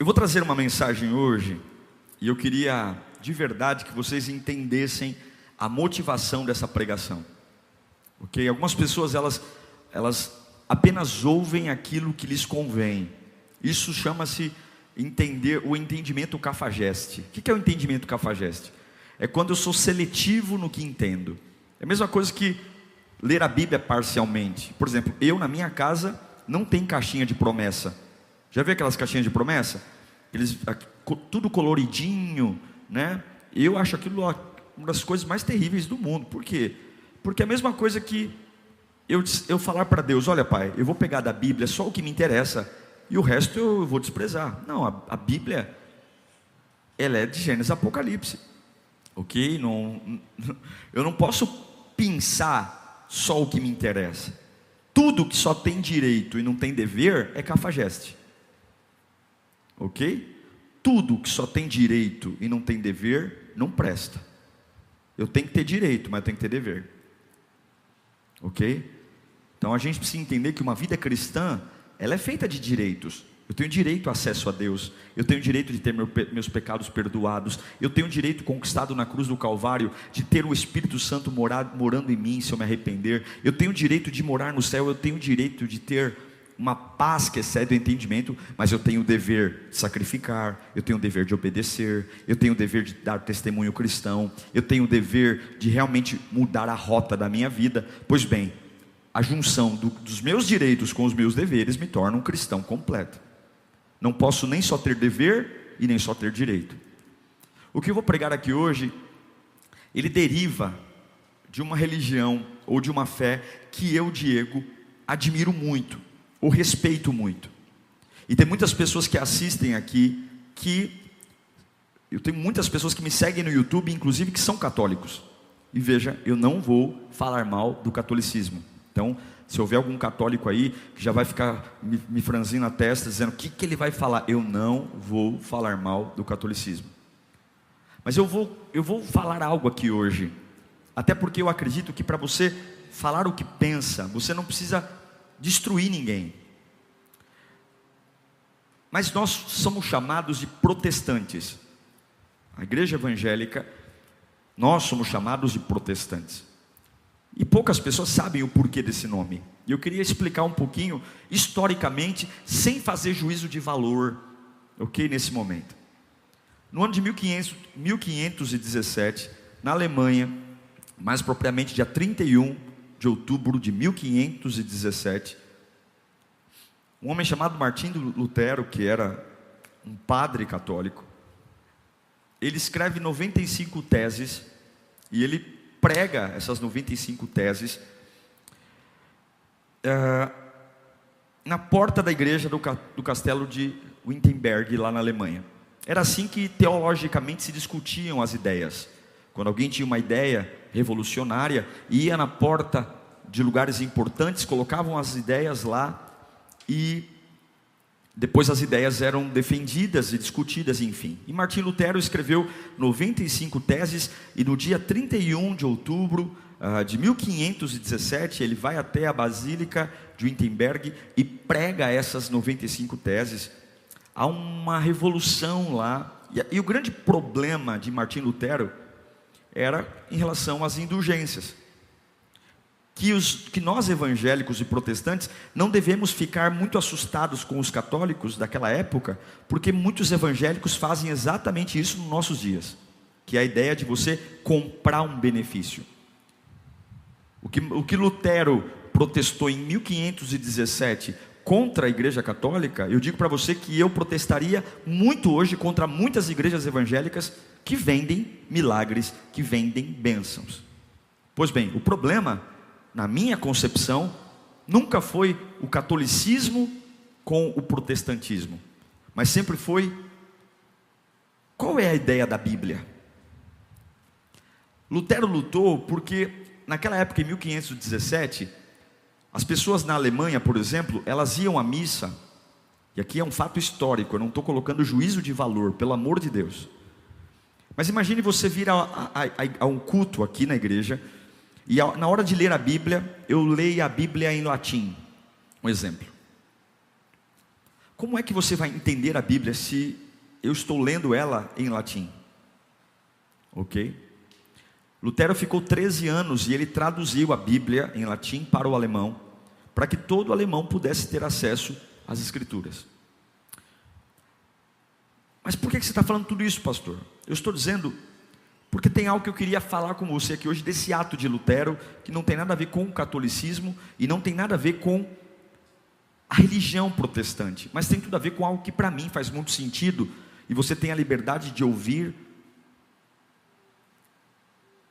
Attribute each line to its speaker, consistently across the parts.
Speaker 1: Eu vou trazer uma mensagem hoje, e eu queria de verdade que vocês entendessem a motivação dessa pregação. Ok? Algumas pessoas elas apenas ouvem aquilo que lhes convém. Isso chama-se o entendimento cafajeste. O que é o entendimento cafajeste? É quando eu sou seletivo no que entendo. É a mesma coisa que ler a Bíblia parcialmente. Por exemplo, eu na minha casa não tenho caixinha de promessa. Já viu aquelas caixinhas de promessa? Tudo coloridinho, né? Eu acho aquilo uma das coisas mais terríveis do mundo. Por quê? Porque é a mesma coisa que eu falar para Deus: olha, Pai, eu vou pegar da Bíblia só o que me interessa e o resto eu vou desprezar. Não, a Bíblia, ela é de Gênesis a Apocalipse. Ok? Eu não posso pensar só o que me interessa. Tudo que só tem direito e não tem dever é cafajeste. Ok? Tudo que só tem direito e não tem dever não presta. Eu tenho que ter direito, mas eu tenho que ter dever. Ok? Então a gente precisa entender que uma vida cristã, ela é feita de direitos. Eu tenho direito ao acesso a Deus. Eu tenho direito de ter meus pecados perdoados. Eu tenho direito conquistado na cruz do Calvário de ter o Espírito Santo morando em mim se eu me arrepender. Eu tenho direito de morar no céu. Eu tenho direito de ter uma paz que excede o entendimento. Mas eu tenho o dever de sacrificar. Eu tenho o dever de obedecer. Eu tenho o dever de dar testemunho cristão. Eu tenho o dever de realmente mudar a rota da minha vida. Pois bem, a junção dos meus direitos com os meus deveres me torna um cristão completo. Não posso nem só ter dever e nem só ter direito. O que eu vou pregar aqui hoje, ele deriva de uma religião ou de uma fé que eu, Diego, admiro muito, ou respeito muito. E tem muitas pessoas que assistem aqui, eu tenho muitas pessoas que me seguem no YouTube, inclusive que são católicos. E veja, eu não vou falar mal do catolicismo. Então, se houver algum católico aí que já vai ficar me franzindo a testa, dizendo o que ele vai falar, eu não vou falar mal do catolicismo. Mas eu vou falar algo aqui hoje, até porque eu acredito que para você falar o que pensa, você não precisa destruir ninguém. Mas nós somos chamados de protestantes. A igreja evangélica, nós somos chamados de protestantes. E poucas pessoas sabem o porquê desse nome. E eu queria explicar um pouquinho, historicamente, sem fazer juízo de valor, ok, nesse momento. No ano de 1517, na Alemanha, mais propriamente dia 31 de outubro de 1517, um homem chamado Martinho Lutero, que era um padre católico, ele escreve 95 teses, e ele prega essas 95 teses na porta da igreja do castelo de Wittenberg, lá na Alemanha. Era assim que teologicamente se discutiam as ideias. Quando alguém tinha uma ideia revolucionária, ia na porta de lugares importantes, colocavam as ideias lá, e depois as ideias eram defendidas e discutidas, enfim. E Martinho Lutero escreveu 95 teses, e no dia 31 de outubro de 1517, ele vai até a Basílica de Wittenberg e prega essas 95 teses. Há uma revolução lá, e o grande problema de Martinho Lutero era em relação às indulgências. Que nós evangélicos e protestantes não devemos ficar muito assustados com os católicos daquela época, porque muitos evangélicos fazem exatamente isso nos nossos dias, que é a ideia de você comprar um benefício. O que Lutero protestou em 1517 contra a igreja católica, eu digo para você que eu protestaria muito hoje contra muitas igrejas evangélicas que vendem milagres, que vendem bênçãos. Pois bem, o problema, na minha concepção, nunca foi o catolicismo com o protestantismo, mas sempre foi: qual é a ideia da Bíblia? Lutero lutou porque naquela época, em 1517, as pessoas na Alemanha, por exemplo, elas iam à missa, e aqui é um fato histórico, eu não estou colocando juízo de valor, pelo amor de Deus, mas imagine você vir a um culto aqui na igreja, e na hora de ler a Bíblia, eu leio a Bíblia em latim, um exemplo. Como é que você vai entender a Bíblia se eu estou lendo ela em latim? Ok? Lutero ficou 13 anos e ele traduziu a Bíblia em latim para o alemão, para que todo alemão pudesse ter acesso às Escrituras. Mas por que você está falando tudo isso, pastor? Eu estou dizendo porque tem algo que eu queria falar com você aqui hoje, desse ato de Lutero, que não tem nada a ver com o catolicismo e não tem nada a ver com a religião protestante, mas tem tudo a ver com algo que para mim faz muito sentido, e você tem a liberdade de ouvir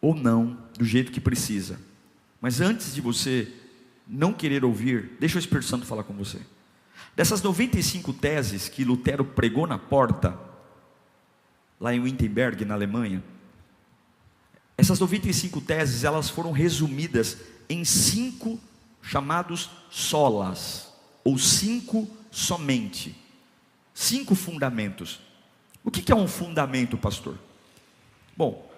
Speaker 1: ou não, do jeito que precisa. Mas antes de você não querer ouvir, deixa o Espírito Santo falar com você. Dessas 95 teses que Lutero pregou na porta, lá em Wittenberg, na Alemanha, essas 95 teses, elas foram resumidas em 5 chamados solas, ou 5 somente, 5 fundamentos. O que é um fundamento, pastor? Bom,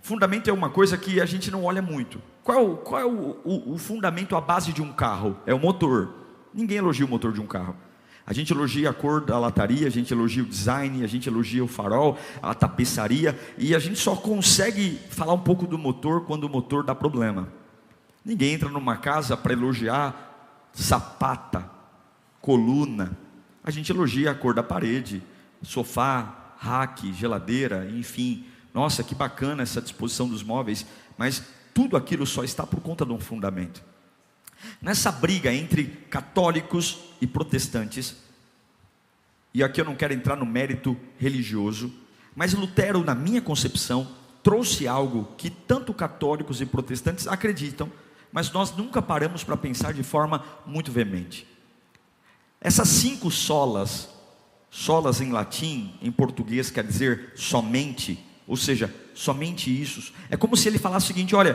Speaker 1: fundamento é uma coisa que a gente não olha muito. Qual é o fundamento à base de um carro? É o motor. Ninguém elogia o motor de um carro. A gente elogia a cor da lataria, a gente elogia o design, a gente elogia o farol, a tapeçaria, e a gente só consegue falar um pouco do motor quando o motor dá problema. Ninguém entra numa casa para elogiar sapata, coluna. A gente elogia a cor da parede, sofá, rack, geladeira, enfim. Nossa, que bacana essa disposição dos móveis, mas tudo aquilo só está por conta de um fundamento. Nessa briga entre católicos e protestantes, e aqui eu não quero entrar no mérito religioso, mas Lutero, na minha concepção, trouxe algo que tanto católicos e protestantes acreditam, mas nós nunca paramos para pensar de forma muito veemente. Essas 5 solas em latim, em português quer dizer somente, ou seja, somente isso. É como se ele falasse o seguinte: olha,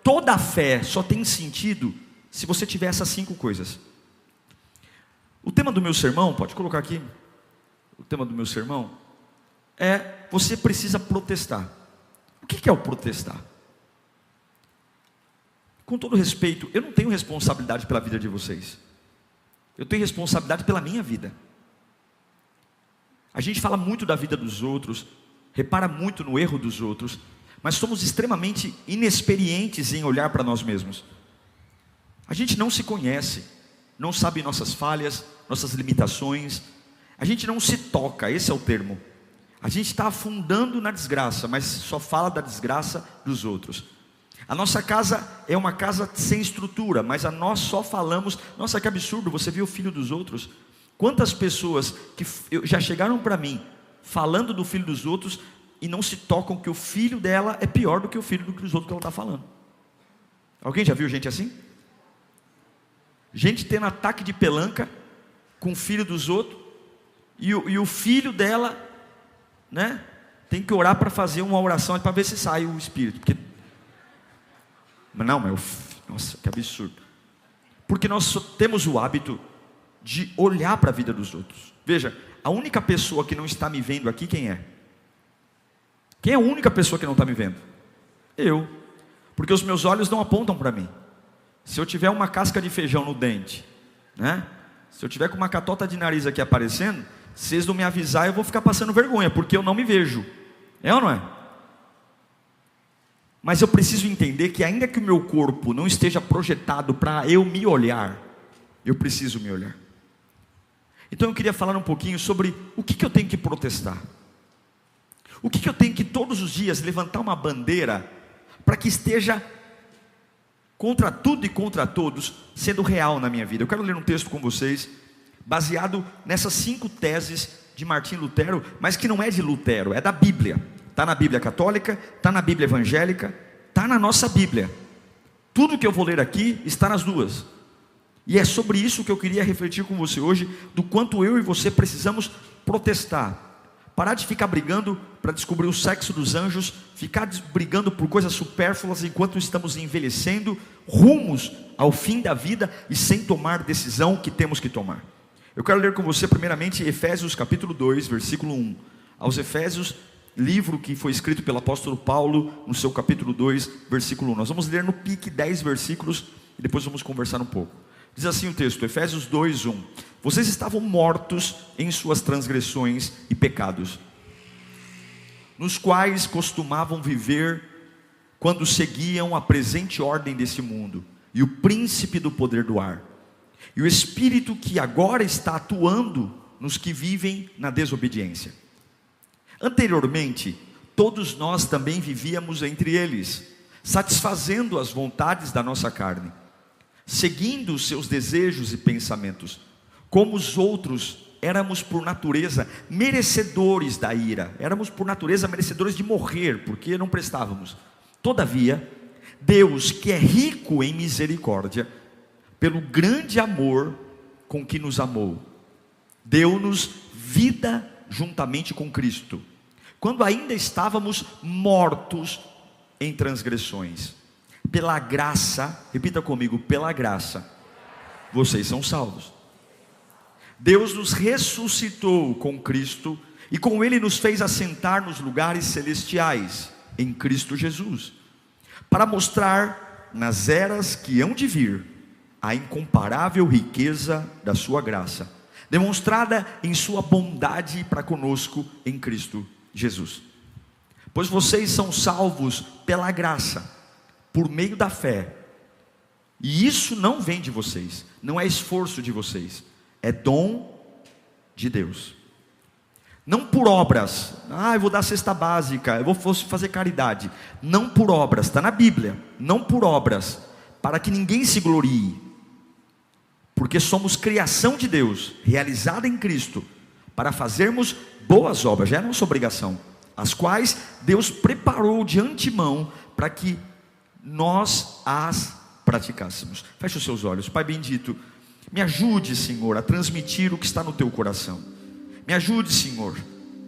Speaker 1: toda a fé só tem sentido se você tiver essas 5 coisas. O tema do meu sermão, pode colocar aqui, o tema do meu sermão é: você precisa protestar. O que é o protestar? Com todo respeito, eu não tenho responsabilidade pela vida de vocês, eu tenho responsabilidade pela minha vida. A gente fala muito da vida dos outros, repara muito no erro dos outros, mas somos extremamente inexperientes em olhar para nós mesmos. A gente não se conhece, não sabe nossas falhas, nossas limitações, a gente não se toca, esse é o termo. A gente está afundando na desgraça, mas só fala da desgraça dos outros. A nossa casa é uma casa sem estrutura, mas a nós só falamos. Nossa, que absurdo, você viu o filho dos outros? Quantas pessoas que já chegaram para mim falando do filho dos outros e não se tocam que o filho dela é pior do que o filho dos outros que ela está falando? Alguém já viu gente assim? Gente tendo ataque de pelanca com o filho dos outros, e o filho dela, né, tem que orar para fazer uma oração para ver se sai o espírito. Porque... nossa, que absurdo. Porque nós só temos o hábito de olhar para a vida dos outros. Veja, a única pessoa que não está me vendo aqui, quem é? Quem é a única pessoa que não está me vendo? Eu. Porque os meus olhos não apontam para mim. Se eu tiver uma casca de feijão no dente, né? Se eu tiver com uma catota de nariz aqui aparecendo, se vocês não me avisar, eu vou ficar passando vergonha, porque eu não me vejo. É ou não é? Mas eu preciso entender que ainda que o meu corpo não esteja projetado para eu me olhar, eu preciso me olhar. Então eu queria falar um pouquinho sobre o que eu tenho que protestar. O que eu tenho que todos os dias levantar uma bandeira para que esteja contra tudo e contra todos, sendo real na minha vida. Eu quero ler um texto com vocês, baseado nessas 5 teses de Martim Lutero, mas que não é de Lutero, é da Bíblia. Está na Bíblia católica, está na Bíblia evangélica, está na nossa Bíblia. Tudo que eu vou ler aqui está nas duas. E é sobre isso que eu queria refletir com você hoje, do quanto eu e você precisamos protestar. Parar de ficar brigando para descobrir o sexo dos anjos, ficar brigando por coisas supérfluas enquanto estamos envelhecendo, rumos ao fim da vida e sem tomar decisão que temos que tomar. Eu quero ler com você primeiramente Efésios capítulo 2, versículo 1. Aos Efésios, livro que foi escrito pelo apóstolo Paulo, no seu capítulo 2, versículo 1. Nós vamos ler no pique 10 versículos e depois vamos conversar um pouco. Diz assim o texto, Efésios 2:1: vocês estavam mortos em suas transgressões e pecados, nos quais costumavam viver quando seguiam a presente ordem desse mundo, e o príncipe do poder do ar, e o espírito que agora está atuando nos que vivem na desobediência. Anteriormente, todos nós também vivíamos entre eles, satisfazendo as vontades da nossa carne, seguindo os seus desejos e pensamentos. Como os outros, éramos por natureza merecedores da ira, éramos por natureza merecedores de morrer, porque não prestávamos. Todavia, Deus, que é rico em misericórdia, pelo grande amor com que nos amou, deu-nos vida juntamente com Cristo, quando ainda estávamos mortos em transgressões. Pela graça, repita comigo, pela graça, vocês são salvos. Deus nos ressuscitou com Cristo, e com Ele nos fez assentar nos lugares celestiais, em Cristo Jesus, para mostrar nas eras que hão de vir, a incomparável riqueza da sua graça, demonstrada em sua bondade para conosco em Cristo Jesus. Pois vocês são salvos pela graça, por meio da fé, e isso não vem de vocês, não é esforço de vocês, é dom de Deus, não por obras. Eu vou dar cesta básica, eu vou fazer caridade, não por obras, está na Bíblia, não por obras, para que ninguém se glorie, porque somos criação de Deus, realizada em Cristo, para fazermos boas obras, já é nossa obrigação, as quais Deus preparou de antemão, para que nós as praticássemos. Feche os seus olhos. Pai bendito, me ajude, Senhor, a transmitir o que está no teu coração, me ajude, Senhor,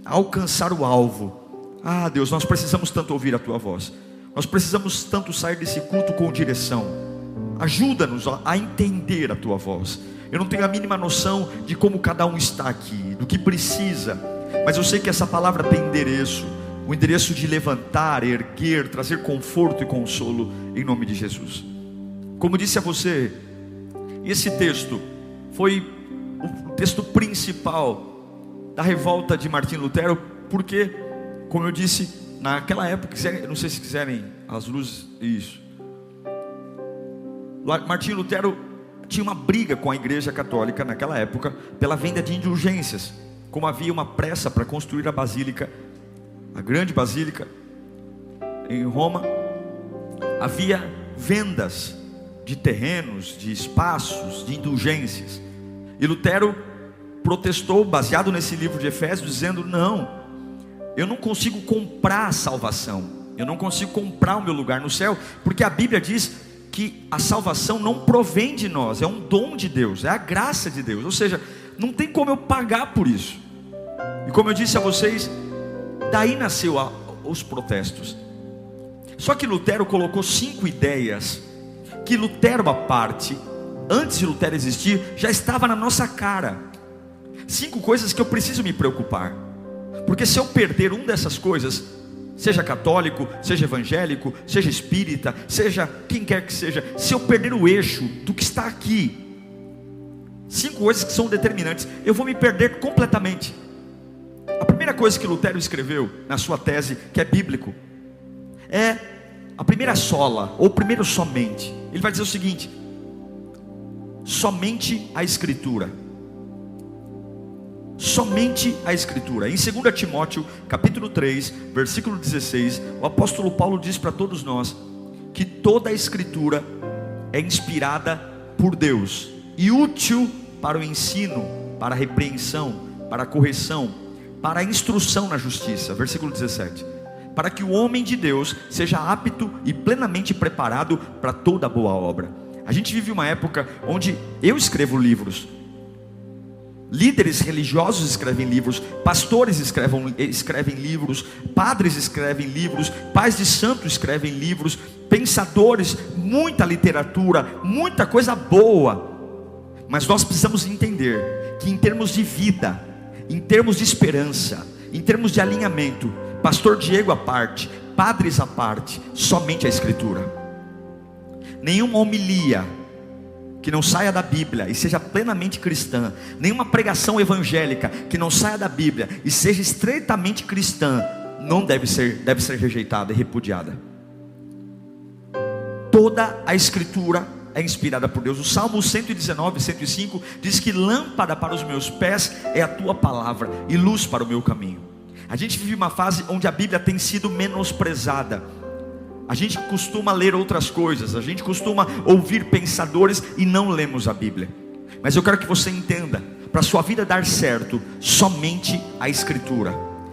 Speaker 1: a alcançar o alvo. Deus, nós precisamos tanto ouvir a tua voz, nós precisamos tanto sair desse culto com direção. Ajuda-nos a entender a tua voz. Eu não tenho a mínima noção de como cada um está aqui, do que precisa, mas eu sei que essa palavra tem endereço, o endereço de levantar, erguer, trazer conforto e consolo, em nome de Jesus. Como disse a você, esse texto foi o texto principal da revolta de Martinho Lutero, porque, como eu disse, naquela época, não sei se quiserem as luzes, isso, Martinho Lutero tinha uma briga com a igreja católica naquela época, pela venda de indulgências. Como havia uma pressa para construir a basílica, a grande basílica em Roma, havia vendas de terrenos, de espaços, de indulgências, e Lutero protestou, baseado nesse livro de Efésios, dizendo: não, eu não consigo comprar a salvação, eu não consigo comprar o meu lugar no céu, porque a Bíblia diz que a salvação não provém de nós, é um dom de Deus, é a graça de Deus, ou seja, não tem como eu pagar por isso. E como eu disse a vocês, daí nasceu os protestos. Só que Lutero colocou 5 ideias, que Lutero à parte, antes de Lutero existir, já estava na nossa cara. 5 coisas que eu preciso me preocupar, porque se eu perder uma dessas coisas, seja católico, seja evangélico, seja espírita, seja quem quer que seja, se eu perder o eixo do que está aqui, 5 coisas que são determinantes, eu vou me perder completamente. A primeira coisa que Lutero escreveu na sua tese, que é bíblico, é a primeira sola, ou primeiro somente. Ele vai dizer o seguinte: somente a Escritura. Somente a Escritura. Em 2 Timóteo capítulo 3, versículo 16, o apóstolo Paulo diz para todos nós que toda a Escritura é inspirada por Deus e útil para o ensino, para a repreensão, para a correção, para a instrução na justiça. Versículo 17: para que o homem de Deus seja apto e plenamente preparado para toda boa obra. A gente vive uma época onde eu escrevo livros, líderes religiosos escrevem livros, pastores escrevem livros, padres escrevem livros, pais de santo escrevem livros, pensadores, muita literatura, muita coisa boa. Mas nós precisamos entender que em termos de vida, em termos de esperança, em termos de alinhamento, pastor Diego à parte, padres à parte, somente a Escritura. Nenhuma homilia, que não saia da Bíblia e seja plenamente cristã, nenhuma pregação evangélica que não saia da Bíblia e seja estreitamente cristã, não deve ser rejeitada e repudiada. Toda a Escritura é inspirada por Deus. O Salmo 119, 105 diz que lâmpada para os meus pés é a tua palavra e luz para o meu caminho. A gente vive uma fase onde a Bíblia tem sido menosprezada. A gente costuma ler outras coisas, a gente costuma ouvir pensadores e não lemos a Bíblia. Mas eu quero que você entenda, para a sua vida dar certo, somente a Escritura.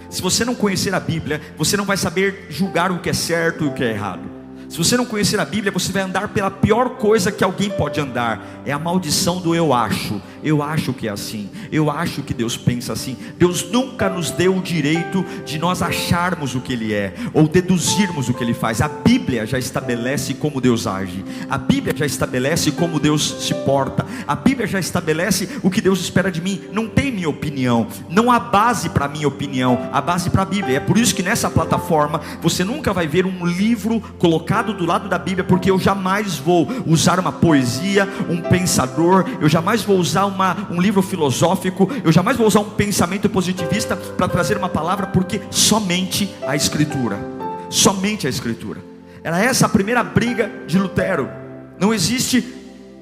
Speaker 1: Se você não conhecer a Bíblia, você não vai saber julgar o que é certo e o que é errado. Se você não conhecer a Bíblia, você vai andar pela pior coisa que alguém pode andar. É a maldição do eu acho. Eu acho que é assim. Eu acho que Deus pensa assim. Deus nunca nos deu o direito de nós acharmos o que Ele é, ou deduzirmos o que Ele faz. A Bíblia já estabelece como Deus age. A Bíblia já estabelece como Deus se porta. A Bíblia já estabelece o que Deus espera de mim. Não tem minha opinião. Não há base para a minha opinião. Há base para a Bíblia. É por isso que nessa plataforma você nunca vai ver um livro colocado do lado da Bíblia, porque eu jamais vou usar uma poesia, um pensador, eu jamais vou usar um livro filosófico, eu jamais vou usar um pensamento positivista para trazer uma palavra, porque somente a Escritura, somente a Escritura. Era essa a primeira briga de Lutero. Não existe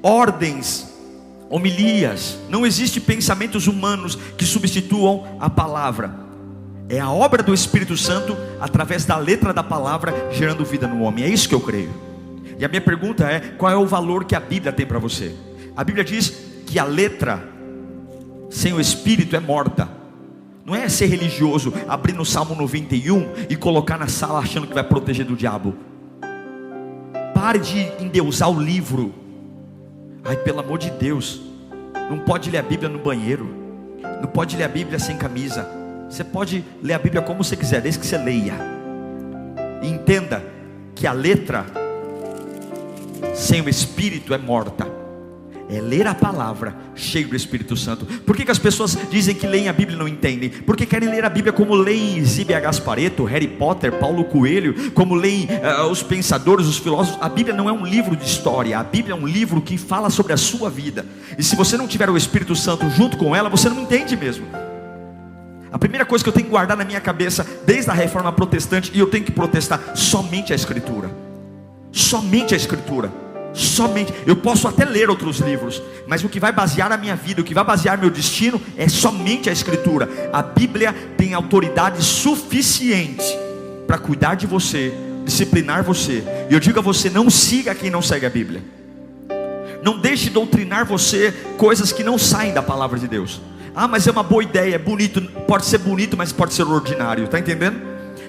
Speaker 1: ordens, homilias, não existe pensamentos humanos que substituam a palavra. É a obra do Espírito Santo, através da letra da palavra, gerando vida no homem. É isso que eu creio. E a minha pergunta é: qual é o valor que a Bíblia tem para você? A Bíblia diz que a letra sem o Espírito é morta. Não é ser religioso, abrir no Salmo 91 e colocar na sala achando que vai proteger do diabo. Pare de endeusar o livro. Ai, pelo amor de Deus, não pode ler a Bíblia no banheiro, não pode ler a Bíblia sem camisa. Você pode ler a Bíblia como você quiser, desde que você leia. E entenda que a letra sem o Espírito é morta. É ler a palavra cheio do Espírito Santo. Por que as pessoas dizem que leem a Bíblia e não entendem? Porque querem ler a Bíblia como leem Zíbia Gasparetto, Harry Potter, Paulo Coelho, como leem os pensadores, os filósofos. A Bíblia não é um livro de história. A Bíblia é um livro que fala sobre a sua vida. E se você não tiver o Espírito Santo junto com ela, você não entende mesmo. A primeira coisa que eu tenho que guardar na minha cabeça, desde a reforma protestante, e eu tenho que protestar, somente a Escritura. Somente a Escritura. Somente. Eu posso até ler outros livros, mas o que vai basear a minha vida, o que vai basear meu destino, é somente a Escritura. A Bíblia tem autoridade suficiente para cuidar de você, disciplinar você. E eu digo a você: não siga quem não segue a Bíblia. Não deixe doutrinar você coisas que não saem da palavra de Deus. Ah, mas é uma boa ideia, é bonito. Pode ser bonito, mas pode ser ordinário, está entendendo?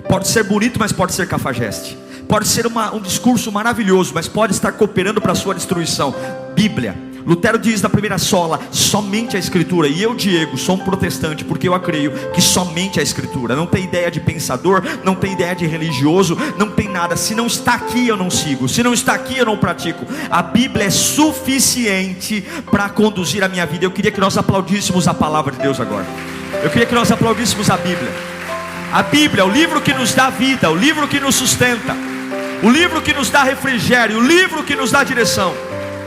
Speaker 1: Pode ser bonito, mas pode ser cafajeste. Pode ser um discurso maravilhoso, mas pode estar cooperando para a sua destruição. Bíblia. Lutero diz na primeira sola, somente a Escritura. E eu, Diego, sou um protestante, porque eu creio que somente a Escritura. Não tem ideia de pensador, não tem ideia de religioso, não tem nada. Se não está aqui, eu não sigo. Se não está aqui, eu não pratico. A Bíblia é suficiente para conduzir a minha vida. Eu queria que nós aplaudíssemos a palavra de Deus agora. Eu queria que nós aplaudíssemos a Bíblia. A Bíblia é o livro que nos dá vida, o livro que nos sustenta, o livro que nos dá refrigério, o livro que nos dá direção,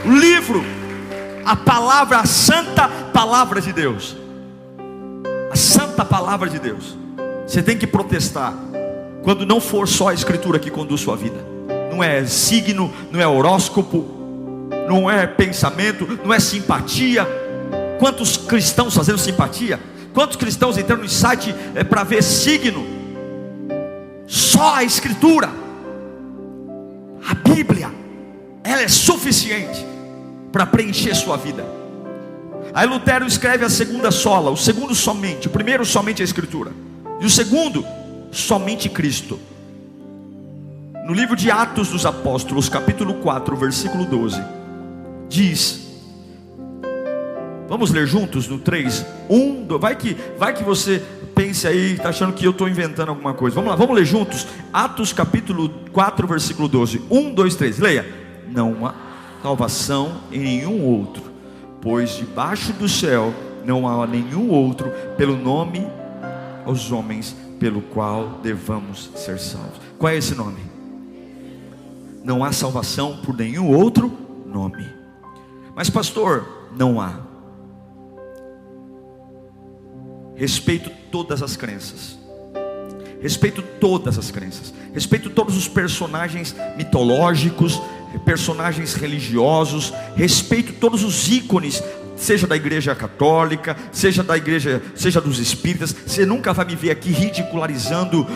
Speaker 1: o livro, a palavra, a santa palavra de Deus. A santa palavra de Deus. Você tem que protestar quando não for só a Escritura que conduz sua vida. Não é signo, não é horóscopo, não é pensamento, não é simpatia. Quantos cristãos fazendo simpatia? Quantos cristãos entrando no site para ver signo? Só a Escritura, a Bíblia, ela é suficiente para preencher sua vida. Aí Lutero escreve a segunda sola, o segundo somente, o primeiro somente a Escritura, e o segundo somente Cristo. No livro de Atos dos Apóstolos, capítulo 4, versículo 12, diz, vamos ler juntos no 3, 1, 2, vai que você pense aí, está achando que eu estou inventando alguma coisa. Vamos lá, vamos ler juntos, Atos capítulo 4, versículo 12, 1, 2, 3, leia. Não há salvação em nenhum outro, pois debaixo do céu não há nenhum outro pelo nome aos homens pelo qual devamos ser salvos. Qual é esse nome? Não há salvação por nenhum outro nome. Mas pastor, não há. Respeito todas as crenças. Respeito todas as crenças. Respeito todos os personagens mitológicos, personagens religiosos. Respeito todos os ícones, seja da igreja católica, seja da igreja, seja dos espíritas. Você nunca vai me ver aqui ridicularizando,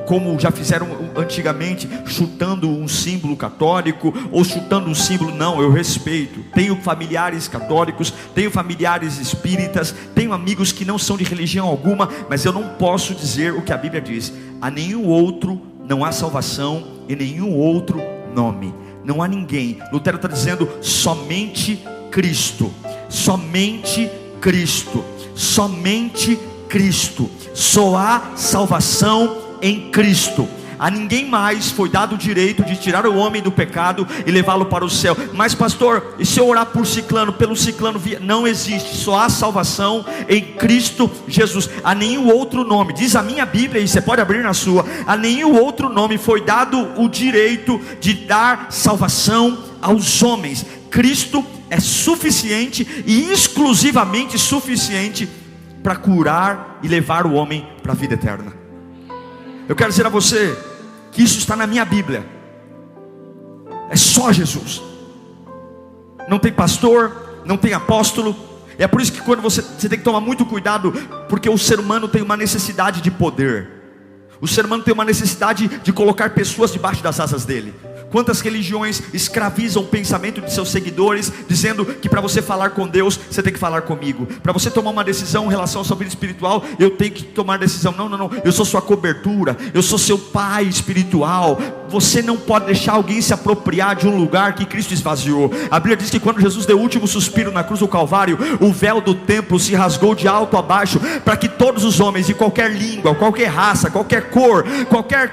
Speaker 1: como já fizeram antigamente, chutando um símbolo católico, ou chutando um símbolo. Não, eu respeito. Tenho familiares católicos, tenho familiares espíritas, tenho amigos que não são de religião alguma, mas eu não posso dizer o que a Bíblia diz: a nenhum outro não há salvação, em nenhum outro nome. Não há ninguém. Lutero está dizendo: somente Cristo. Somente Cristo, somente Cristo. Só há salvação em Cristo. A ninguém mais foi dado o direito de tirar o homem do pecado e levá-lo para o céu. Mas pastor, e se eu orar por ciclano, pelo ciclano? Não existe. Só há salvação em Cristo Jesus. A nenhum outro nome, diz a minha Bíblia, e você pode abrir na sua, a nenhum outro nome foi dado o direito de dar salvação aos homens. Cristo é suficiente e exclusivamente suficiente para curar e levar o homem para a vida eterna. Eu quero dizer a você que isso está na minha Bíblia. É só Jesus. Não tem pastor, não tem apóstolo. É por isso que quando você tem que tomar muito cuidado, porque o ser humano tem uma necessidade de poder. O ser humano tem uma necessidade de colocar pessoas debaixo das asas dele. Quantas religiões escravizam o pensamento de seus seguidores, dizendo que para você falar com Deus, você tem que falar comigo. Para você tomar uma decisão em relação à sua vida espiritual, eu tenho que tomar decisão. Não, eu sou sua cobertura, eu sou seu pai espiritual. Você não pode deixar alguém se apropriar de um lugar que Cristo esvaziou. A Bíblia diz que quando Jesus deu o último suspiro na cruz do Calvário, o véu do templo se rasgou de alto a baixo, para que todos os homens de qualquer língua, qualquer raça, qualquer cor,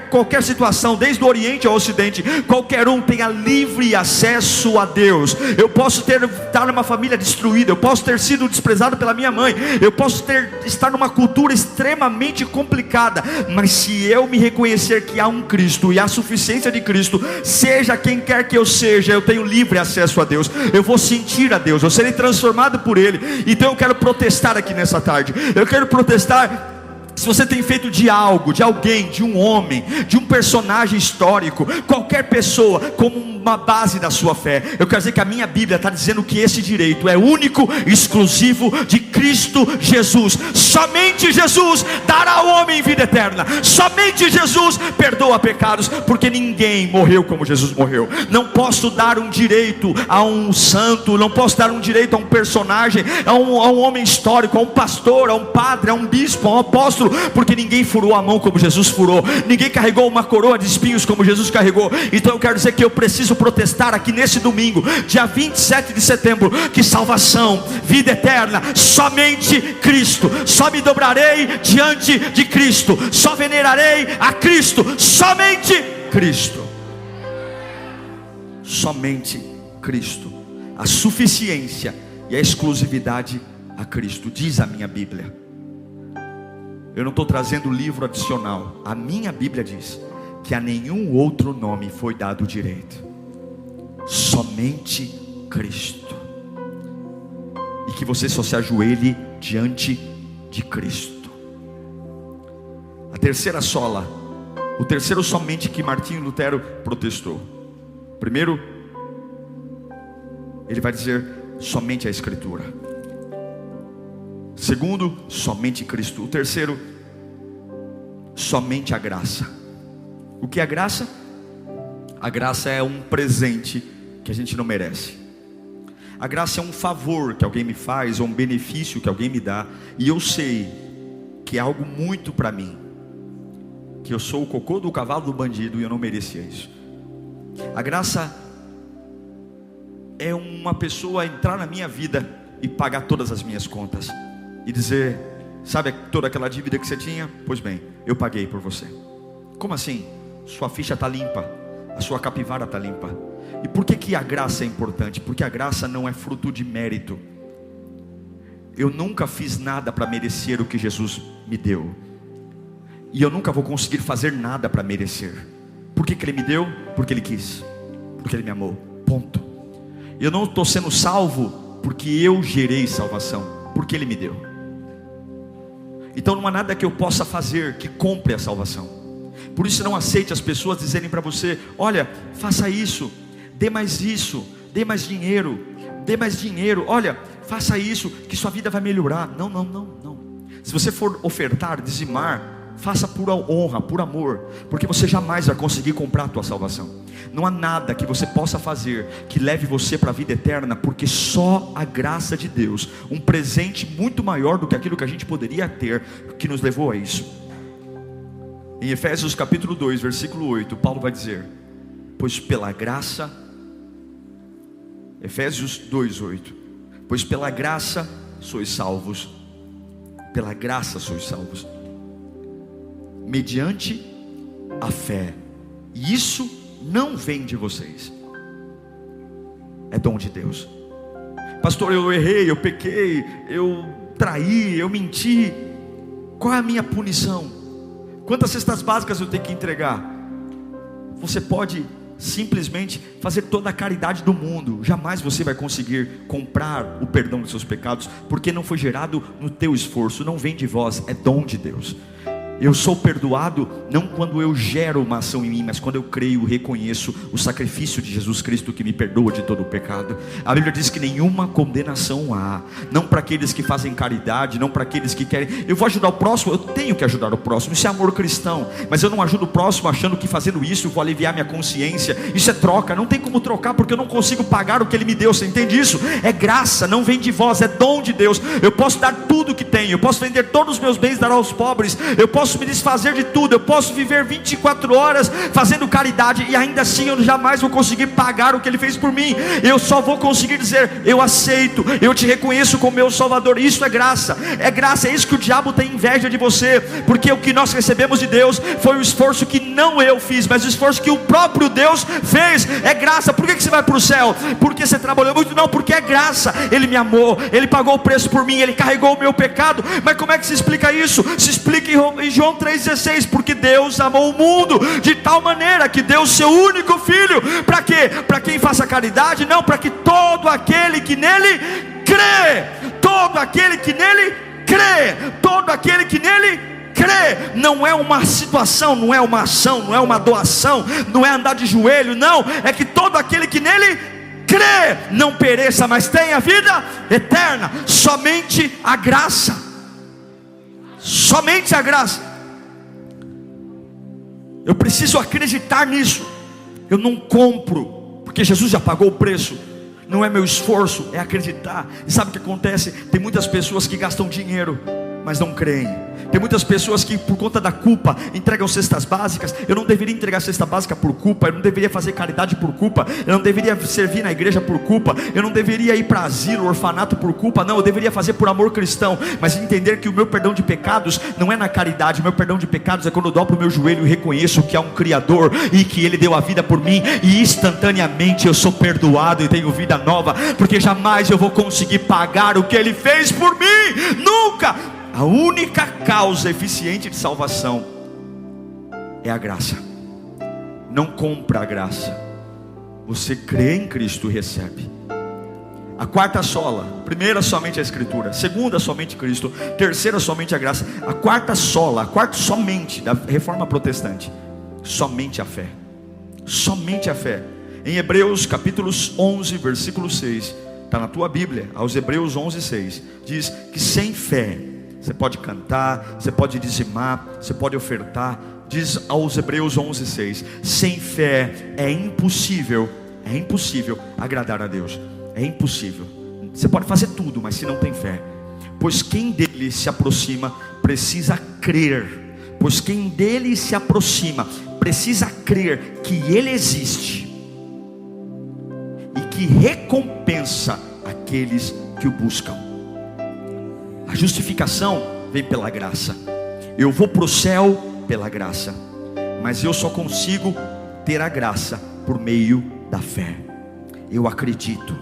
Speaker 1: qualquer situação, desde o Oriente ao Ocidente, qualquer um tenha livre acesso a Deus. Eu posso estar numa família destruída, eu posso ter sido desprezado pela minha mãe, eu posso estar numa cultura extremamente complicada, mas se eu me reconhecer que há um Cristo e há suficiência de Cristo, seja quem quer que eu seja, eu tenho livre acesso a Deus. Eu vou sentir a Deus, eu serei transformado por Ele. Então eu quero protestar aqui nessa tarde. Eu quero protestar. Se você tem feito de algo, de alguém, de um homem, de um personagem histórico, qualquer pessoa, como uma base da sua fé, eu quero dizer que a minha Bíblia está dizendo que esse direito é único, exclusivo de Cristo Jesus. Somente Jesus dará ao homem vida eterna. Somente Jesus perdoa pecados, porque ninguém morreu como Jesus morreu. Não posso dar um direito a um santo, não posso dar um direito a um personagem, a um homem histórico, a um pastor, a um padre, a um bispo, a um apóstolo, porque ninguém furou a mão como Jesus furou, ninguém carregou uma coroa de espinhos como Jesus carregou. Então eu quero dizer que eu preciso protestar aqui nesse domingo, dia 27 de setembro, que salvação, vida eterna, somente Cristo. Só me dobrarei diante de Cristo, só venerarei a Cristo, somente Cristo. Somente Cristo. A suficiência e a exclusividade a Cristo, diz a minha Bíblia. Eu não estou trazendo livro adicional. A minha Bíblia diz que a nenhum outro nome foi dado direito, somente Cristo. E que você só se ajoelhe diante de Cristo. A terceira sola, o terceiro somente que Martinho Lutero protestou. Primeiro, ele vai dizer somente a Escritura. Segundo, somente Cristo. O terceiro, somente a graça. O que é a graça? A graça é um presente que a gente não merece. A graça é um favor que alguém me faz, ou um benefício que alguém me dá, e eu sei que é algo muito para mim, que eu sou o cocô do cavalo do bandido e eu não merecia isso. A graça é uma pessoa entrar na minha vida e pagar todas as minhas contas e dizer: sabe toda aquela dívida que você tinha? Pois bem, eu paguei por você. Como assim? Sua ficha está limpa, a sua capivara está limpa. E por que a graça é importante? Porque a graça não é fruto de mérito. Eu nunca fiz nada para merecer o que Jesus me deu, e eu nunca vou conseguir fazer nada para merecer. Por que Ele me deu? Porque Ele quis, porque Ele me amou, ponto. Eu não estou sendo salvo porque eu gerei salvação, porque Ele me deu. Então não há nada que eu possa fazer que compre a salvação. Por isso não aceite as pessoas dizerem para você: olha, faça isso, dê mais isso, dê mais dinheiro, olha, faça isso, que sua vida vai melhorar. Não. Se você for ofertar, dizimar, faça por honra, por amor, porque você jamais vai conseguir comprar a tua salvação. Não há nada que você possa fazer que leve você para a vida eterna, porque só a graça de Deus, um presente muito maior do que aquilo que a gente poderia ter, que nos levou a isso. Em Efésios capítulo 2, versículo 8, Paulo vai dizer: pois pela graça, Efésios 2, 8, pois pela graça sois salvos, pela graça sois salvos, mediante a fé, e isso não vem de vocês, é dom de Deus. Pastor, eu errei, eu pequei, eu traí, eu menti, qual é a minha punição? Quantas cestas básicas eu tenho que entregar? Você pode simplesmente fazer toda a caridade do mundo, jamais você vai conseguir comprar o perdão dos seus pecados, porque não foi gerado no teu esforço, não vem de vós, é dom de Deus. Eu sou perdoado não quando eu gero uma ação em mim, mas quando eu creio, reconheço o sacrifício de Jesus Cristo que me perdoa de todo o pecado. A Bíblia diz que nenhuma condenação há, não para aqueles que fazem caridade, não para aqueles que querem, eu vou ajudar o próximo, eu tenho que ajudar o próximo, isso é amor cristão, mas eu não ajudo o próximo achando que fazendo isso eu vou aliviar minha consciência. Isso é troca, não tem como trocar, porque eu não consigo pagar o que Ele me deu, você entende isso? É graça, não vem de vós, é dom de Deus. Eu posso dar tudo que tenho, eu posso vender todos os meus bens e dar aos pobres, eu posso me desfazer de tudo, eu posso viver 24 horas fazendo caridade, e ainda assim eu jamais vou conseguir pagar o que Ele fez por mim. Eu só vou conseguir dizer: eu aceito, eu te reconheço como meu Salvador. Isso é graça, é isso que o diabo tem inveja de você, porque o que nós recebemos de Deus foi o esforço que não eu fiz, mas o esforço que o próprio Deus fez. É graça. Por que você vai para o céu? Porque você trabalhou muito? Não, porque é graça. Ele me amou, Ele pagou o preço por mim, Ele carregou o meu pecado. Mas como é que se explica isso? Se explica em João 3,16, porque Deus amou o mundo de tal maneira que deu o seu único filho. Para quê? Para quem faça caridade? Não, para que todo aquele que nele crê, todo aquele que nele crê, todo aquele que nele crê. Não é uma situação, não é uma ação, não é uma doação, não é andar de joelho, não, é que todo aquele que nele crê não pereça, mas tenha vida eterna. Somente a graça, somente a graça. Eu preciso acreditar nisso. Eu não compro, porque Jesus já pagou o preço. Não é meu esforço, é acreditar. E sabe o que acontece? Tem muitas pessoas que gastam dinheiro, mas não creem. Tem muitas pessoas que por conta da culpa entregam cestas básicas. Eu não deveria entregar cesta básica por culpa, eu não deveria fazer caridade por culpa, eu não deveria servir na igreja por culpa, eu não deveria ir para asilo, orfanato por culpa. Não, eu deveria fazer por amor cristão. Mas entender que o meu perdão de pecados não é na caridade. O meu perdão de pecados é quando eu dobro o meu joelho e reconheço que há um Criador e que Ele deu a vida por mim, e instantaneamente eu sou perdoado e tenho vida nova, porque jamais eu vou conseguir pagar o que Ele fez por mim, nunca. A única causa eficiente de salvação é a graça. Não compra a graça, você crê em Cristo e recebe. A quarta sola: primeira somente a Escritura, segunda somente Cristo, terceira somente a graça. A quarta sola, a quarta somente da Reforma Protestante, somente a fé. Somente a fé. Em Hebreus capítulo 11, versículo 6, está na tua Bíblia, aos Hebreus 11, 6, diz que sem fé você pode cantar, você pode dizimar, você pode ofertar. Diz aos Hebreus 11, 6, sem fé é impossível agradar a Deus. É impossível. Você pode fazer tudo, mas se não tem fé, pois quem dele se aproxima precisa crer. Pois quem dele se aproxima precisa crer que ele existe e que recompensa aqueles que o buscam. A justificação vem pela graça. Eu vou para o céu pela graça, mas eu só consigo ter a graça por meio da fé. Eu acredito,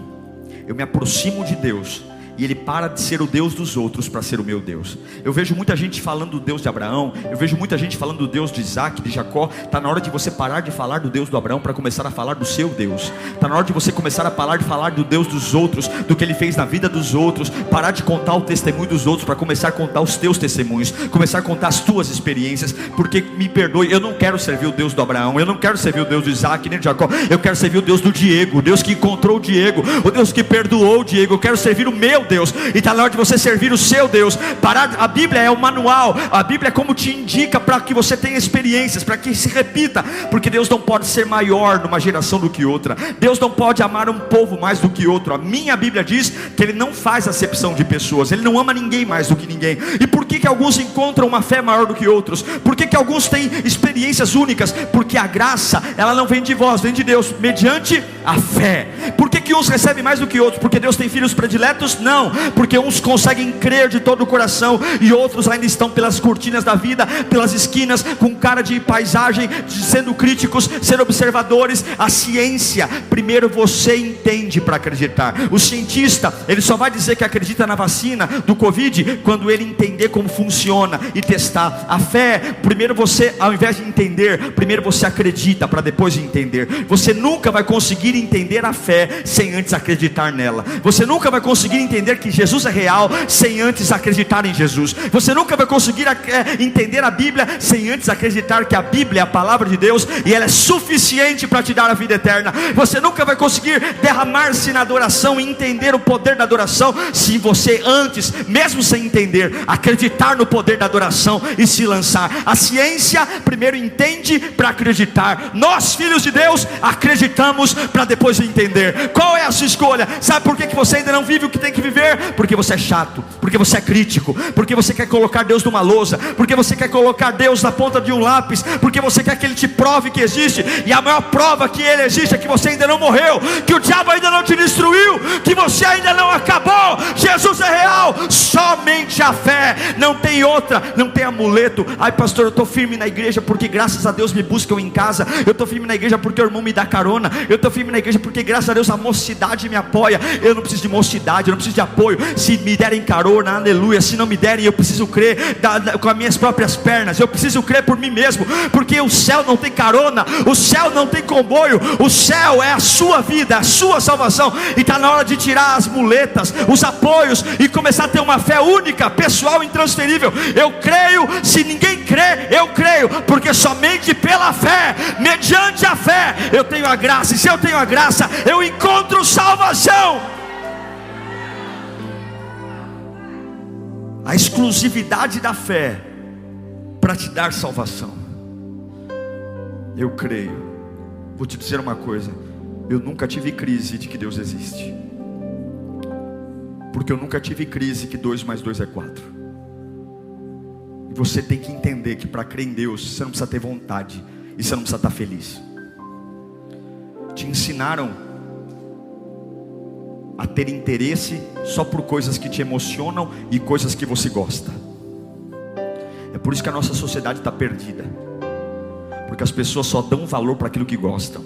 Speaker 1: eu me aproximo de Deus, e ele para de ser o Deus dos outros para ser o meu Deus. Eu vejo muita gente falando do Deus de Abraão, eu vejo muita gente falando do Deus de Isaac, de Jacó. Está na hora de você parar de falar do Deus do Abraão para começar a falar do seu Deus. Está na hora de você começar a parar de falar do Deus dos outros, do que ele fez na vida dos outros, parar de contar o testemunho dos outros para começar a contar os teus testemunhos, começar a contar as tuas experiências. Porque, me perdoe, eu não quero servir o Deus do Abraão, eu não quero servir o Deus de Isaac nem de Jacó, eu quero servir o Deus do Diego, o Deus que encontrou o Diego, o Deus que perdoou o Diego. Eu quero servir o meu Deus, e está na hora de você servir o seu Deus. Parar, a Bíblia é o manual, a Bíblia é como te indica para que você tenha experiências, para que se repita, porque Deus não pode ser maior numa geração do que outra, Deus não pode amar um povo mais do que outro. A minha Bíblia diz que Ele não faz acepção de pessoas, Ele não ama ninguém mais do que ninguém. E por que alguns encontram uma fé maior do que outros? Por que alguns têm experiências únicas? Porque a graça, ela não vem de vós, vem de Deus, mediante a fé. Por que uns recebem mais do que outros? Porque Deus tem filhos prediletos? Não, porque uns conseguem crer de todo o coração, e outros ainda estão pelas cortinas da vida, pelas esquinas, com cara de paisagem, sendo críticos, sendo observadores. A ciência, primeiro você entende para acreditar. O cientista, ele só vai dizer que acredita na vacina do Covid quando ele entender como funciona e testar. A fé, primeiro você, ao invés de entender, primeiro você acredita para depois entender. Você nunca vai conseguir entender a fé sem antes acreditar nela. Você nunca vai conseguir entender que Jesus é real sem antes acreditar em Jesus. Você nunca vai conseguir entender a Bíblia sem antes acreditar que a Bíblia é a palavra de Deus e ela é suficiente para te dar a vida eterna. Você nunca vai conseguir derramar-se na adoração e entender o poder da adoração se você antes, mesmo sem entender, acreditar no poder da adoração e se lançar. A ciência primeiro entende para acreditar. Nós, filhos de Deus, acreditamos para depois entender. Qual é a sua escolha? Sabe por que você ainda não vive o que tem que viver? Porque você é chato, porque você é crítico, porque você quer colocar Deus numa lousa, porque você quer colocar Deus na ponta de um lápis, porque você quer que Ele te prove que existe. E a maior prova que Ele existe é que você ainda não morreu, que o diabo ainda não te destruiu, que você ainda não acabou. Jesus é real. Somente a fé, não tem outra, não tem amuleto. Ai pastor, eu estou firme na igreja porque graças a Deus me buscam em casa. Eu estou firme na igreja porque o irmão me dá carona. Eu estou firme na igreja porque graças a Deus a mocidade me apoia. Eu não preciso de mocidade, eu não preciso de apoio. Se me derem carona, aleluia. Se não me derem, eu preciso crer com as minhas próprias pernas. Eu preciso crer por mim mesmo, porque o céu não tem carona, o céu não tem comboio. O céu é a sua vida, a sua salvação. E está na hora de tirar as muletas, os apoios, e começar a ter uma fé única, pessoal, intransferível. Eu creio, se ninguém crê, eu creio, porque somente pela fé, mediante a fé, eu tenho a graça. E se eu tenho a graça, eu encontro salvação. A exclusividade da fé para te dar salvação. Eu creio. Vou te dizer uma coisa: eu nunca tive crise de que Deus existe, porque eu nunca tive crise que 2 mais 2 é 4. E você tem que entender que para crer em Deus, você não precisa ter vontade, e você não precisa estar feliz. Te ensinaram a ter interesse só por coisas que te emocionam e coisas que você gosta. É por isso que a nossa sociedade está perdida, porque as pessoas só dão valor para aquilo que gostam.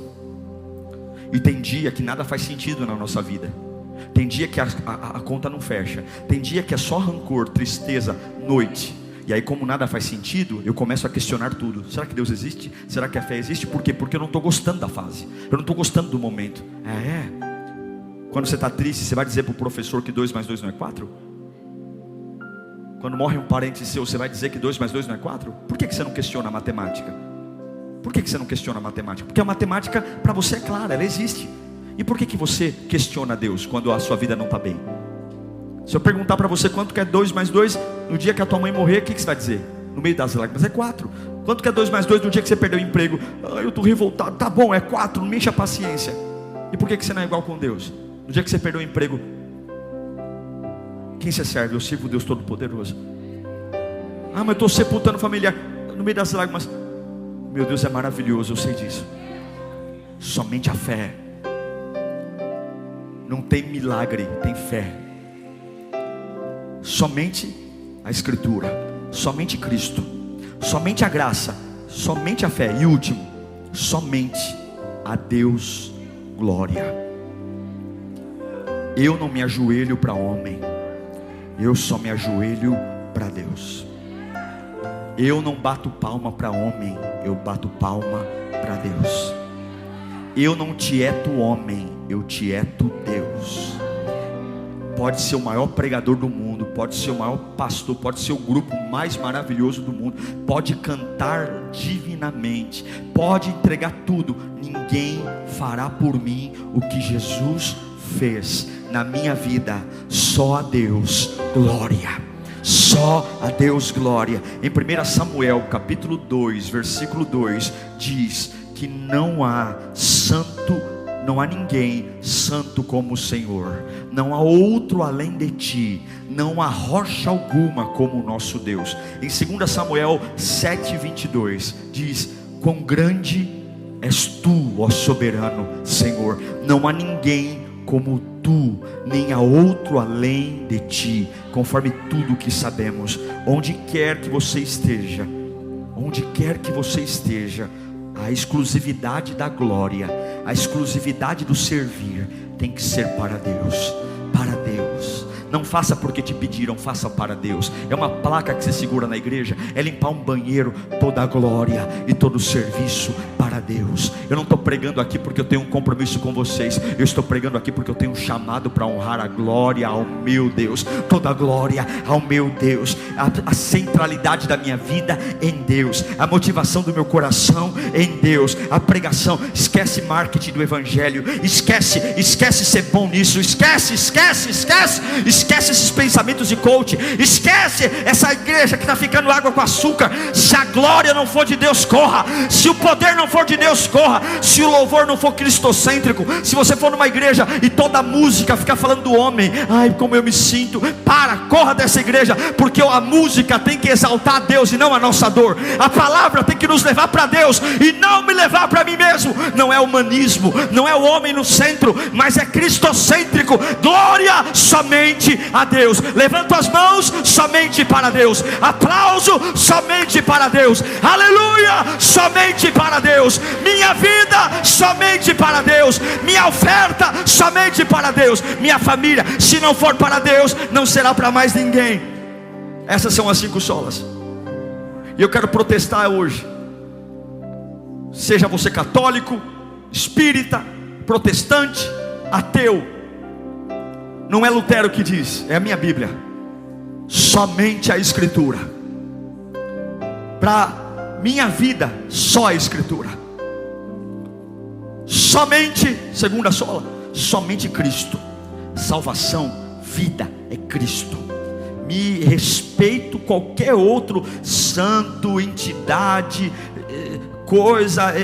Speaker 1: E tem dia que nada faz sentido na nossa vida. Tem dia que a conta não fecha. Tem dia que é só rancor, tristeza, noite. E aí, como nada faz sentido, eu começo a questionar tudo. Será que Deus existe? Será que a fé existe? Por quê? Porque eu não estou gostando da fase, eu não estou gostando do momento. Quando você está triste, você vai dizer para o professor que 2 mais 2 não é 4? Quando morre um parente seu, você vai dizer que 2 mais 2 não é 4? Por que você não questiona a matemática? Por que você não questiona a matemática? Porque a matemática para você é clara, ela existe. E por que você questiona Deus quando a sua vida não está bem? Se eu perguntar para você quanto que é 2 mais 2, no dia que a tua mãe morrer, o que você vai dizer? No meio das lágrimas, é 4. Quanto que é 2 mais 2 no dia que você perdeu o emprego? Eu estou revoltado. Tá bom, é 4, não me enche a paciência. E por que você não é igual com Deus? No dia que você perdeu o emprego, quem você serve? Eu sirvo o Deus Todo-Poderoso. Mas eu estou sepultando familiar. No meio das lágrimas, meu Deus é maravilhoso, eu sei disso. Somente a fé. Não tem milagre, tem fé. Somente a Escritura, somente Cristo, somente a graça, somente a fé. E último, somente a Deus glória. Eu não me ajoelho para homem, eu só me ajoelho para Deus. Eu não bato palma para homem, eu bato palma para Deus. Eu não tieto homem, eu tieto Deus. Pode ser o maior pregador do mundo, pode ser o maior pastor, pode ser o grupo mais maravilhoso do mundo, pode cantar divinamente, pode entregar tudo, ninguém fará por mim o que Jesus fez na minha vida. Só a Deus glória. Só a Deus glória. Em 1 Samuel capítulo 2 versículo 2 diz que não há santo, não há ninguém santo como o Senhor, não há outro além de ti, não há rocha alguma como o nosso Deus. Em 2 Samuel 7:22 diz: quão grande és tu, ó soberano Senhor, não há ninguém como tu, nem há outro além de ti, conforme tudo que sabemos. Onde quer que você esteja, onde quer que você esteja, a exclusividade da glória, a exclusividade do servir tem que ser para Deus, para Deus. Não faça porque te pediram, faça para Deus. É uma placa que você segura na igreja, é limpar um banheiro, toda a glória e todo o serviço para Deus. Eu não estou pregando aqui porque eu tenho um compromisso com vocês, eu estou pregando aqui porque eu tenho um chamado para honrar a glória ao meu Deus, toda a glória ao meu Deus, a centralidade da minha vida em Deus, a motivação do meu coração em Deus, a pregação. Esquece marketing do evangelho, esquece ser bom nisso, esquece esses pensamentos de coach, esquece essa igreja que está ficando água com açúcar. Se a glória não for de Deus, corra. Se o poder não for de Deus, corra. Se o louvor não for cristocêntrico, se você for numa igreja e toda a música ficar falando do homem, ai como eu me sinto, corra dessa igreja, porque a música tem que exaltar a Deus e não a nossa dor. A palavra tem que nos levar para Deus e não me levar para mim mesmo. Não é humanismo, não é o homem no centro, mas é cristocêntrico. Glória somente a Deus. Levanta as mãos, somente para Deus. Aplauso, somente para Deus. Aleluia, somente para Deus. Minha vida, somente para Deus. Minha oferta, somente para Deus. Minha família, se não for para Deus, não será para mais ninguém. Essas são as 5 solas. E eu quero protestar hoje. Seja você católico, espírita, protestante, ateu, não é Lutero que diz, é a minha Bíblia. Somente a Escritura. Para minha vida, só a Escritura. Somente, segunda sola, somente Cristo. Salvação, vida é Cristo. Me respeito qualquer outro santo, entidade, coisa,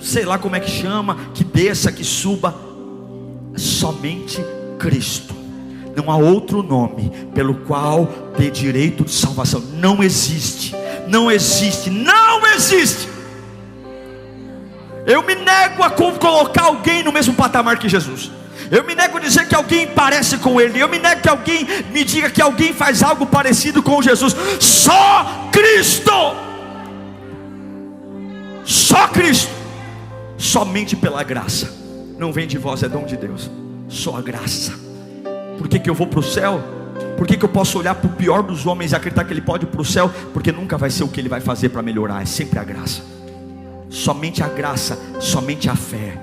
Speaker 1: sei lá como é que chama, que desça, que suba. Somente Cristo. Não há outro nome pelo qual ter direito de salvação. Não existe. Não existe. Não existe. Eu me nego a colocar alguém no mesmo patamar que Jesus. Eu me nego a dizer que alguém parece com Ele. Eu me nego que alguém me diga que alguém faz algo parecido com Jesus. Só Cristo. Só Cristo. Somente pela graça. Não vem de vós, é dom de Deus. Só a graça. Por que eu vou para o céu? Por que eu posso olhar para o pior dos homens e acreditar que ele pode ir para o céu? Porque nunca vai ser o que ele vai fazer para melhorar. É sempre a graça. Somente a graça, somente a fé.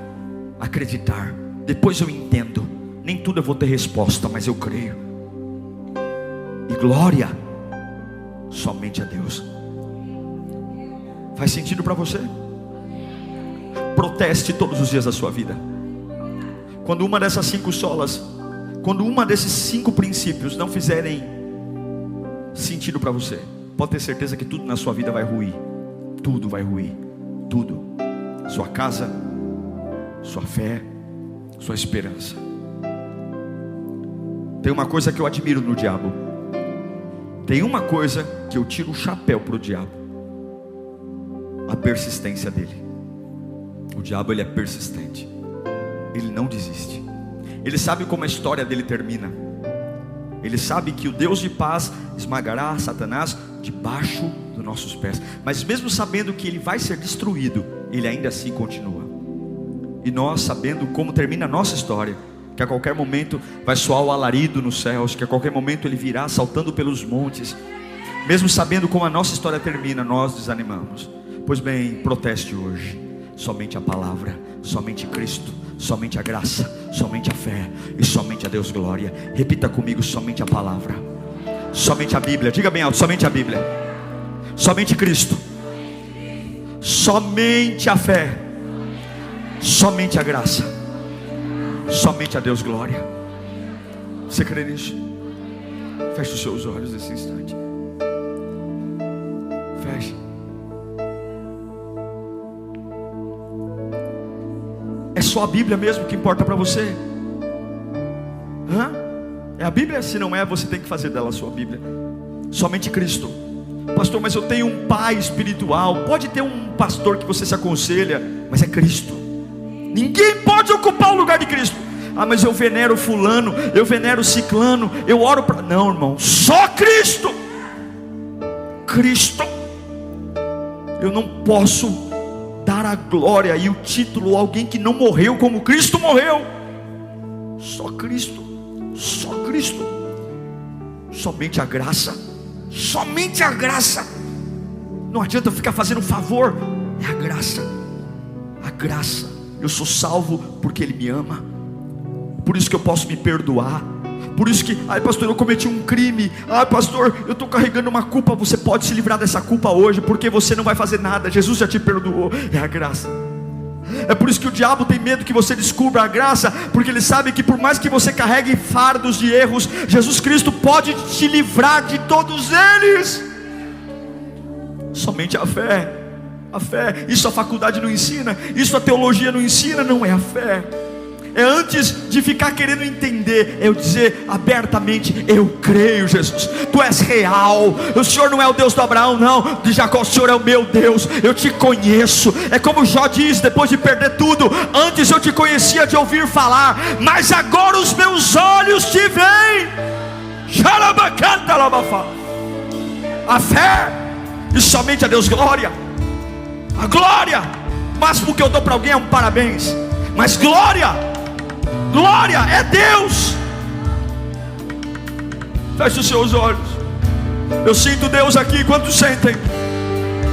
Speaker 1: Acreditar. Depois eu entendo. Nem tudo eu vou ter resposta, mas eu creio. E glória somente a Deus. Faz sentido para você? Proteste todos os dias da sua vida. Quando uma dessas 5 solas, quando uma desses 5 princípios não fizerem sentido para você, pode ter certeza que tudo na sua vida vai ruir. Tudo vai ruir. Tudo. Sua casa, sua fé, sua esperança. Tem uma coisa que eu admiro no diabo. Tem uma coisa que eu tiro o chapéu para o diabo: a persistência dele. O diabo, ele é persistente. Ele não desiste. Ele sabe como a história dele termina. Ele sabe que o Deus de paz esmagará Satanás debaixo dos nossos pés. Mas mesmo sabendo que ele vai ser destruído, ele ainda assim continua. E nós, sabendo como termina a nossa história, que a qualquer momento vai soar o alarido nos céus, que a qualquer momento Ele virá saltando pelos montes. Mesmo sabendo como a nossa história termina, nós desanimamos. Pois bem, proteste hoje. Somente a palavra, somente Cristo, somente a graça, somente a fé e somente a Deus glória. Repita comigo: somente a palavra, somente a Bíblia. Diga bem alto: somente a Bíblia, somente Cristo, somente a fé, somente a graça, somente a Deus glória. Você crê nisso? Feche os seus olhos nesse instante. Feche. É só a Bíblia mesmo que importa para você? É a Bíblia? Se não é, você tem que fazer dela a sua Bíblia. Somente Cristo. Pastor, mas eu tenho um pai espiritual. Pode ter um pastor que você se aconselha, mas é Cristo. Ninguém pode ocupar o lugar de Cristo. Ah, mas eu venero fulano, eu venero ciclano, eu oro para... Não, irmão, só Cristo. Cristo. Eu não posso dar a glória e o título a alguém que não morreu como Cristo morreu. Só Cristo, só Cristo, somente a graça, somente a graça. Não adianta eu ficar fazendo favor, é a graça, a graça. Eu sou salvo porque Ele me ama, por isso que eu posso me perdoar. Por isso que, ai pastor, eu cometi um crime. Ai pastor, eu estou carregando uma culpa. Você pode se livrar dessa culpa hoje, porque você não vai fazer nada. Jesus já te perdoou, é a graça. É por isso que o diabo tem medo que você descubra a graça, porque ele sabe que por mais que você carregue fardos de erros, Jesus Cristo pode te livrar de todos eles. Somente a fé. A fé, isso a faculdade não ensina, isso a teologia não ensina. Não é a fé. É antes de ficar querendo entender, é eu dizer abertamente: eu creio, Jesus, Tu és real. O Senhor não é o Deus do Abraão, não, de Jacó. O Senhor é o meu Deus, eu te conheço. É como Jó diz depois de perder tudo: antes eu te conhecia de ouvir falar, mas agora os meus olhos te veem. A fé e somente a Deus glória. A glória, o máximo que eu dou para alguém é um parabéns, mas glória é Deus. Feche os seus olhos. Eu sinto Deus aqui. Quantos sentem?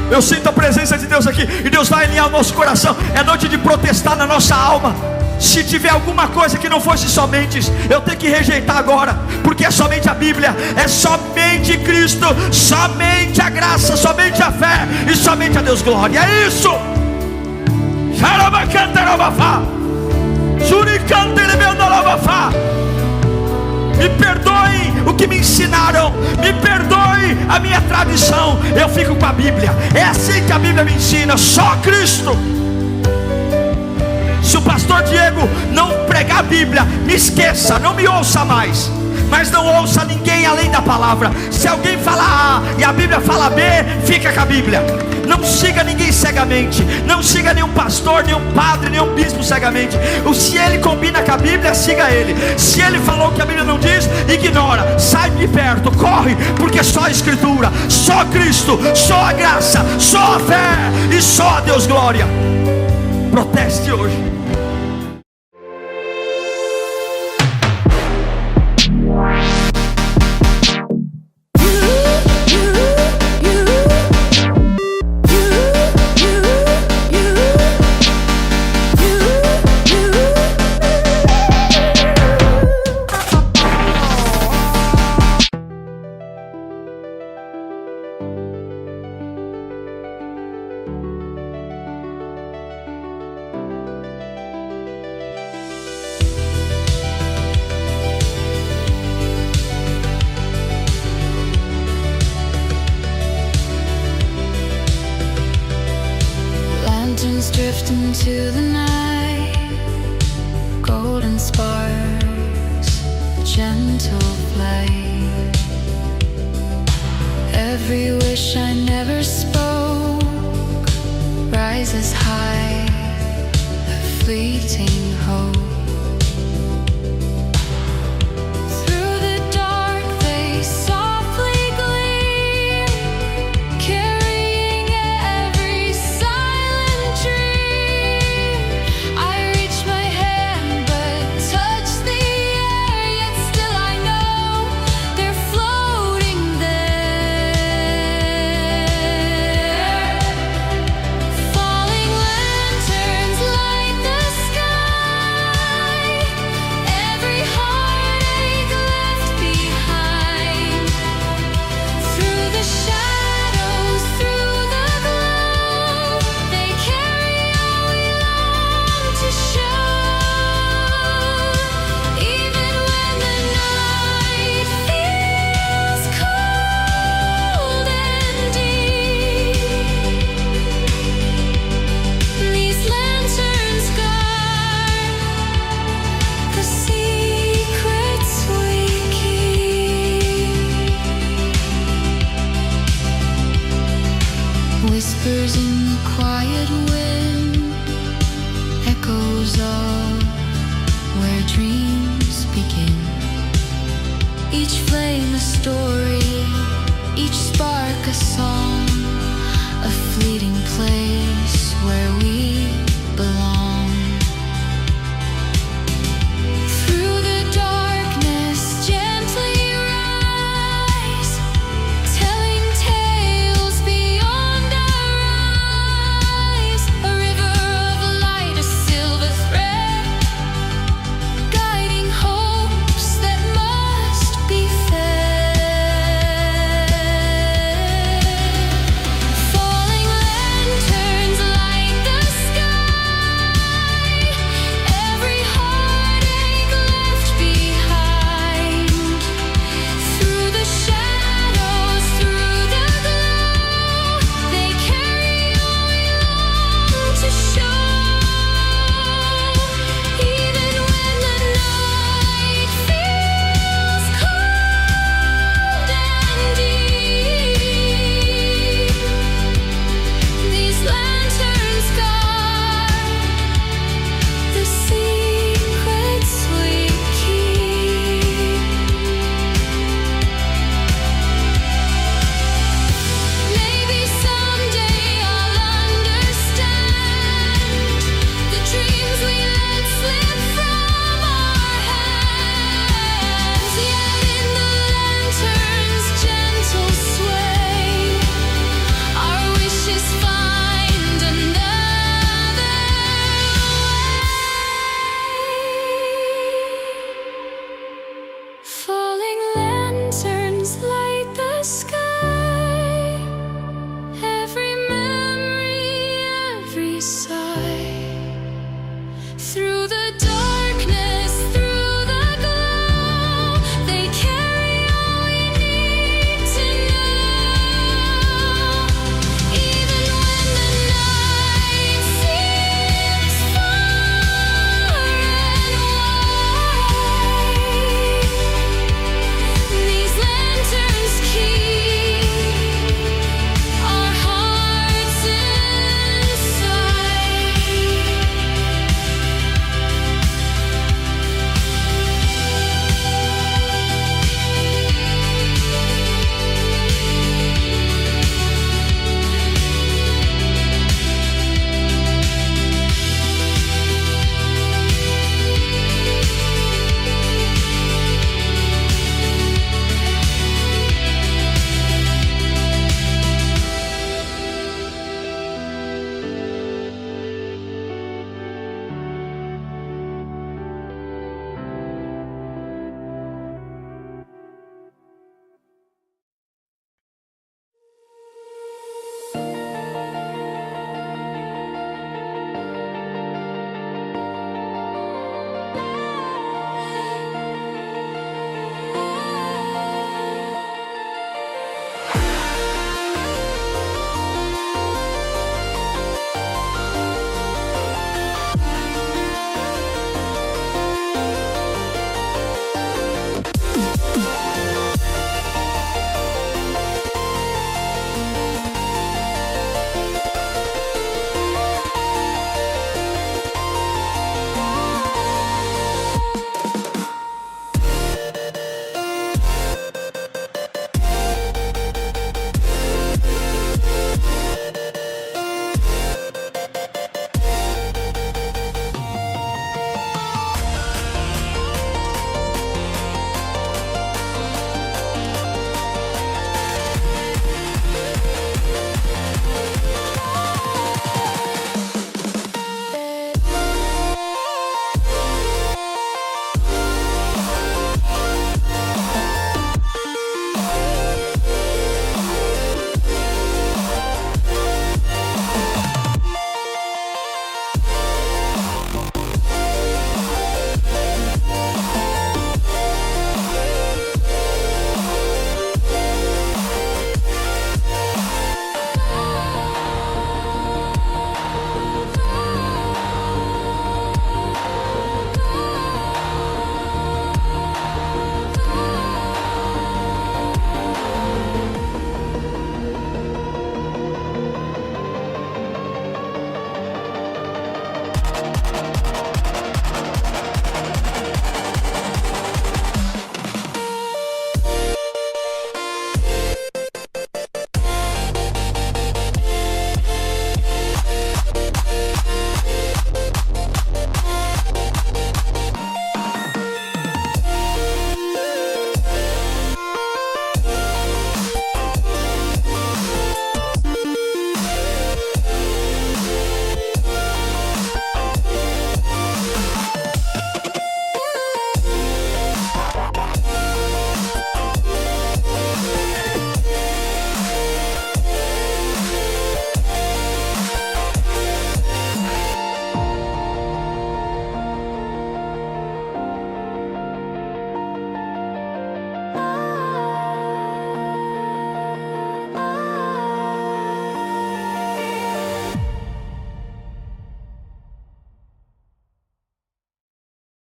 Speaker 1: Eu sinto a presença de Deus aqui. E Deus vai alinhar o nosso coração. É noite de protestar na nossa alma. Se tiver alguma coisa que não fosse somente, eu tenho que rejeitar agora, porque é somente a Bíblia, é somente Cristo, somente a graça, somente a fé e somente a Deus glória. É isso. Me perdoem o que me ensinaram, me perdoe a minha tradição. Eu fico com a Bíblia. É assim que a Bíblia me ensina. Só Cristo. Se o pastor Diego não pregar a Bíblia, me esqueça, não me ouça mais. Mas não ouça ninguém além da palavra. Se alguém falar A e a Bíblia fala B, fica com a Bíblia. Não siga ninguém cegamente. Não siga nenhum pastor, nenhum padre, nenhum bispo cegamente. Se ele combina com a Bíblia, siga ele. Se ele falou que a Bíblia não diz, ignora. Sai de perto, corre, porque só a Escritura, só Cristo, só a graça, só a fé e só a Deus glória. Proteste hoje.
Speaker 2: Drift into the night, golden sparks, gentle flight. Every wish I never spoke rises high, a fleeting hope.